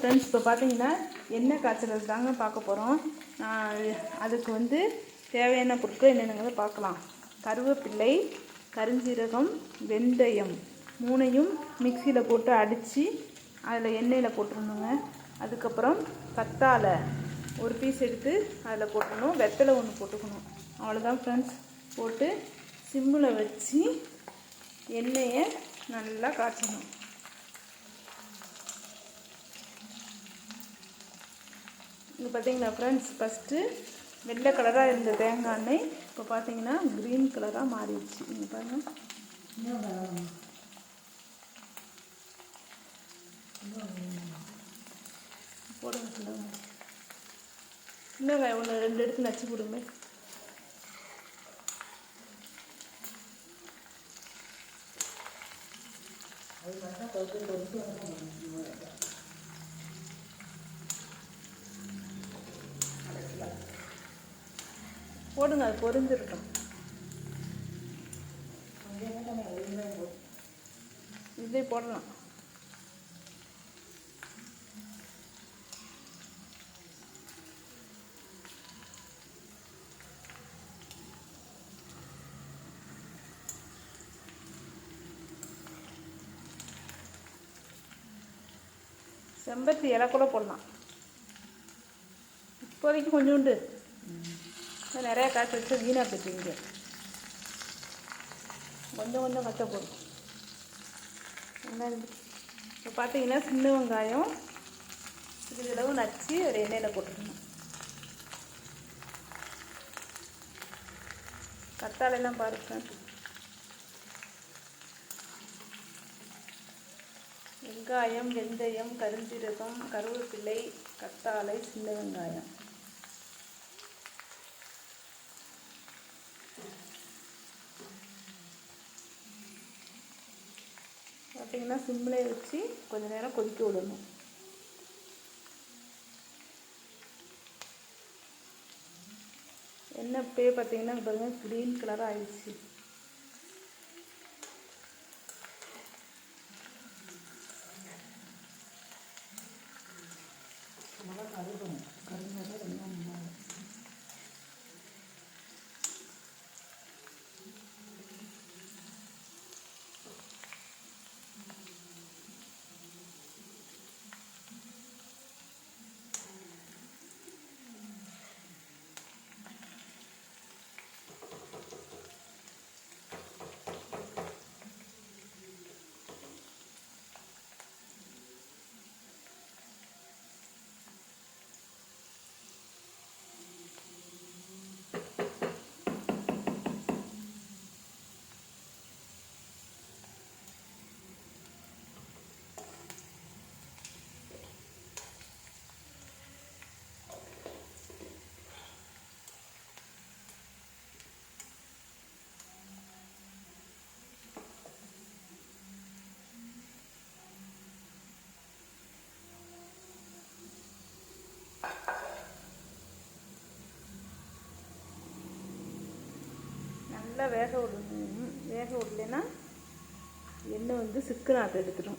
Friends, இப்போ பார்த்தீங்கன்னா எண்ணெய் காய்ச்சறது தாங்க பார்க்க போகிறோம். அதுக்கு வந்து தேவையான பொருட்கள் என்னென்னங்கிறத பார்க்கலாம். கருவேப்பிலை, கருஞ்சீரகம், வெந்தயம் மூணையும் மிக்சியில் போட்டு அடித்து அதில் எண்ணெயில் போட்டுருணுங்க. அதுக்கப்புறம் கத்தாழை ஒரு பீஸ் எடுத்து அதில் போட்டுடணும். வெத்தலை ஒன்று போட்டுக்கணும். அவ்வளோதான் ஃப்ரெண்ட்ஸ். போட்டு சிம்மில் வச்சு எண்ணெயை நல்லா காய்ச்சணும். இங்கே பார்த்தீங்கன்னா ஃப்ரெண்ட்ஸ், ஃபஸ்ட்டு வெள்ளை கலராக இருந்த தேங்காய் எண்ணெய் இப்போ பார்த்தீங்கன்னா க்ரீன் கலராக மாறிடுச்சு. இங்கே பாருங்கள். போடுங்க சொல்லுங்க. இன்னும் ஒன்று 2 எடுத்து நச்சு கொடுங்க. போடுங்க, அது பொரிஞ்சிருக்கும். இதே போடலாம். செம்பருத்தி இலை கூட போடலாம். இப்போதைக்கு கொஞ்சோண்டு நிறையா காய்ச்சி வச்சு வீணாக போச்சுங்க. கொஞ்சம் கொஞ்சம் கச்ச போடும். இப்போ பார்த்தீங்கன்னா சின்ன வெங்காயம் சிறிதளவு நச்சு ஒரு எண்ணெயில் போட்டுக்கணும். கத்தாழைலாம் பாருங்க. வெங்காயம், வெந்தயம், கருஞ்சீரகம், கருவேப்பிலை, கத்தாழை, சின்ன வெங்காயம். பார்த்தீங்கன்னா சிம்மிலே வச்சு கொஞ்சம் நேரம் கொதிக்க விடணும். எண்ணெய் இப்போயே பார்த்தீங்கன்னா பாருங்கள் க்ரீன் கலராக ஆயிடுச்சு. நல்லா வேக விடணும். வேக விடலைன்னா எண்ணெய் வந்து சிக்கனாக எடுத்துடும்.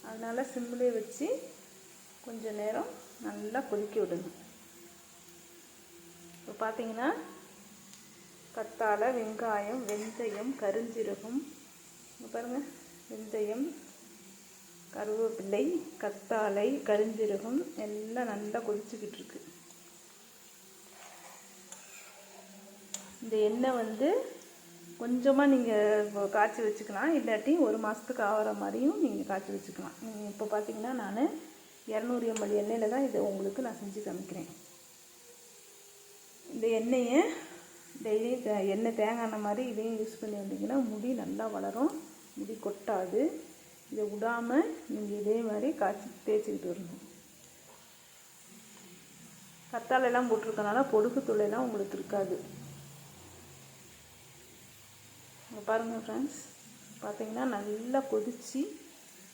அதனால் சிம்மிலே வச்சு கொஞ்சம் நேரம் நல்லா கொதிக்க விடணும். இப்போ பார்த்தீங்கன்னா கத்தாழை, வெங்காயம், வெந்தயம், கருஞ்சீரகம், பாருங்கள், வெந்தயம், கருவேப்பிலை, கத்தாழை, கருஞ்சீரகம் எல்லாம் நல்லா கொதிச்சுக்கிட்டு இருக்கு. இந்த எண்ணெய் வந்து கொஞ்சமாக நீங்கள் காய்ச்சி வச்சுக்கலாம். இல்லாட்டி 1 மாதத்துக்கு ஆகிற மாதிரியும் நீங்கள் காய்ச்சி வச்சுக்கலாம். நீங்கள் இப்போ பார்த்தீங்கன்னா நான் 200 ml எண்ணெயில் தான் இதை உங்களுக்கு நான் செஞ்சு காமிக்கிறேன். இந்த எண்ணெயை டெய்லி எண்ணெய் தேங்காய் எண்ணெய் மாதிரி இதையும் யூஸ் பண்ணி வந்தீங்கன்னா முடி நல்லா வளரும், முடி கொட்டாது. இதை விடாமல் நீங்கள் இதே மாதிரி காய்ச்சி தேய்ச்சிக்கிட்டு வரணும். கத்தாழைலாம் போட்டிருக்கனால பொடுகு தொல்லைலாம் உங்களுக்கு இருக்காது. இங்கே பாருங்கள் ஃப்ரெண்ட்ஸ், பார்த்தீங்கன்னா நல்லா கொதித்து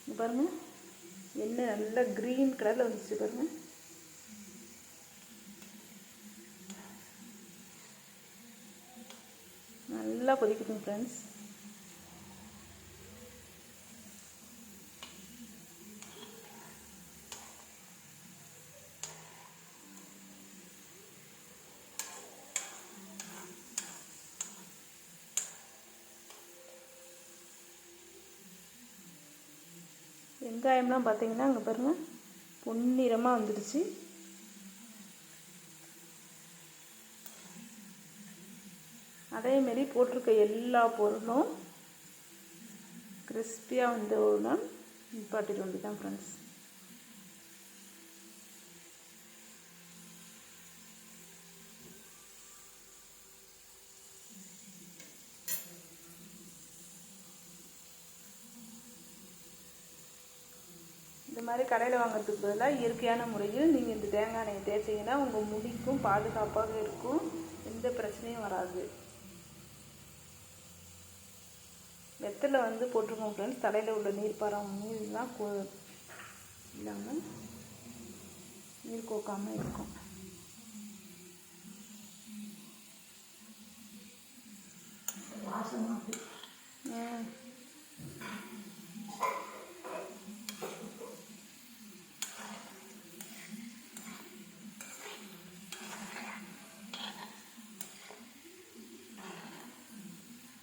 இங்கே பாருங்கள் எண்ணெய் நல்லா க்ரீன் கலரில் வந்துச்சு பாருங்கள். நல்லா கொதிக்கட்டும் ஃப்ரெண்ட்ஸ். வெங்காயம்லாம் பார்த்திங்கன்னா அங்கே பாருங்கள் பொன்னிறமாக வந்துடுச்சு. அதேமாரி போட்டிருக்க எல்லா பொருளும் கிறிஸ்பியாக வந்தோன்னா நிப்பாட்டிட வேண்டியதான் ஃப்ரெண்ட்ஸ். இந்த மாதிரி கடையில் வாங்குறதுக்கு பதிலாக இயற்கையான முறையில் நீங்கள் இந்த தேங்காய் எண்ணெயை தேய்ச்சிங்கன்னா உங்கள் முடிக்கும் பாதுகாப்பாக இருக்கும், எந்த பிரச்சனையும் வராது. வெத்தலை வந்து போட்டிருக்கோம் ஃப்ரெண்ட்ஸ், தலையில் உள்ள நீர்லாம் இல்லாமல் நீர் கோக்காமல் இருக்கும்.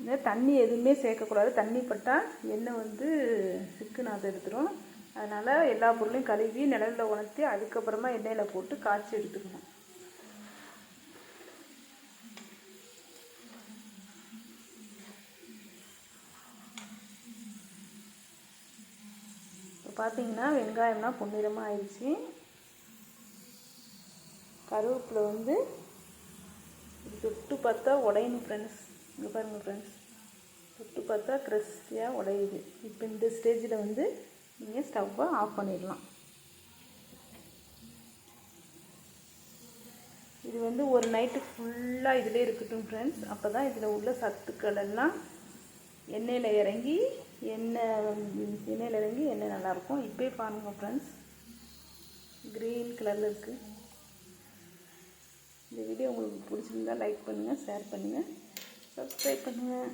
இந்த தண்ணி எதுவுமே சேர்க்கக்கூடாது. தண்ணி பட்டால் எண்ணெய் வந்து சிக்குநாதம் எடுத்துரும். அதனால் எல்லா பொருளையும் கழுவி நிழலில் உணர்த்தி அதுக்கப்புறமா எண்ணெயில் போட்டு காய்ச்சி எடுத்துக்கணும். இப்போ பார்த்தீங்கன்னா வெங்காயம்லாம் பொன்னிறமாக ஆயிடுச்சு. கருவேப்பிலை வந்து தொட்டு பார்த்தா உடையணும் ஃப்ரெண்ட்ஸ். இங்கே பாருங்கள் ஃப்ரெண்ட்ஸ், தொட்டு பார்த்தா கிறிஸ்பியாக உடையுது. இப்போ இந்த ஸ்டேஜில் வந்து நீங்கள் ஸ்டவ்வை ஆஃப் பண்ணிடலாம். இது வந்து ஒரு நைட்டு ஃபுல்லாக இதிலே இருக்கட்டும் ஃப்ரெண்ட்ஸ். அப்போ தான் இதில் உள்ள சத்துக்கள் எல்லாம் எண்ணெயில் இறங்கி எண்ணெய் நல்லாயிருக்கும். இப்போயே பாருங்கள் ஃப்ரெண்ட்ஸ், க்ரீன் கலரில் இருக்குது. இந்த வீடியோ உங்களுக்கு பிடிச்சிருந்தா லைக் பண்ணுங்கள், ஷேர் பண்ணுங்கள், சப்ஸ்கிரைப் பண்ணுங்கள்.